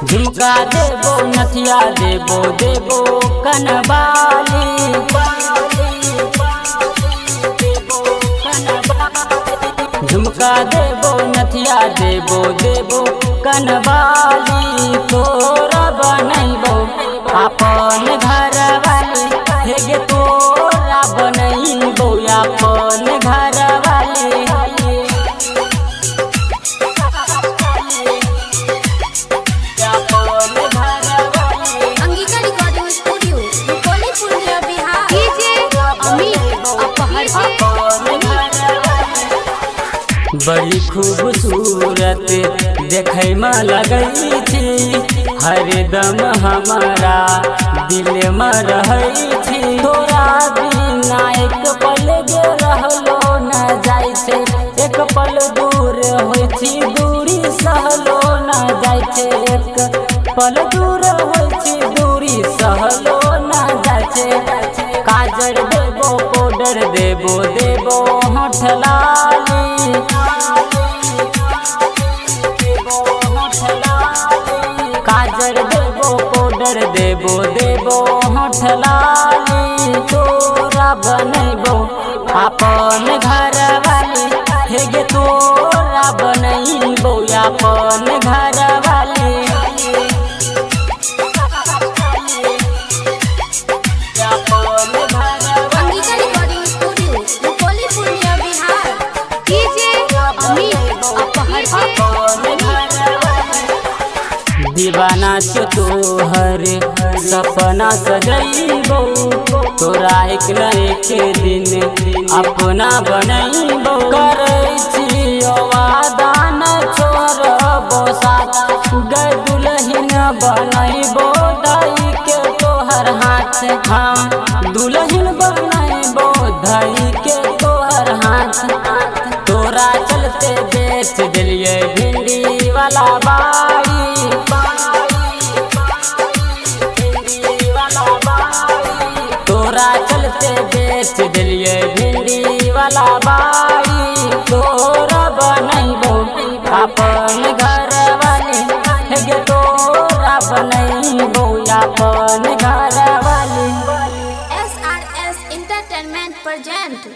झुमका देबो नथिया देबो देबो कनबाली झुमका देबो नथिया देबो देबो कनबाली तोरा बनैबो अपन घर वाली हेगे तोरा बनैबो अपन घर वाली बड़ी खूबसूरत देखे में लगई थी हरदम हमारा दिल में रही थी तोरा बिना एक पल गे रहलो न जाय छे एक पल दूर होई थी दूरी सहलो न जाय छे एक पल दूर होई थी दूरी सहलो न जाय छे काजर देबो पाउडर देबो देबो होठ लाली काजर देबो पाउडर देबो देबो होठ लाली तोरा बनैबो अपन घर वाली हेगे तोरा बनैबो अपन घर वाली दीवाना से तोहर सपना सजैबो तोरा एक न एक दिन अपना बनैबो करै छी वादा न छोड़बो साथ गै दुल्हन बनैबो दई के तोहर हाथ हाँ दुल्हन बनैबो दई के तोहर हाथ तोरा चलते बेच दिलिए भिंडी वाला बाड़ी तोरा चलते बेच दिलिए भिंडी वाला बाड़ी तोरा बनैबो अपन घर वाली हेगे तोरा बनैबो अपन घर वाली। SRS Entertainment present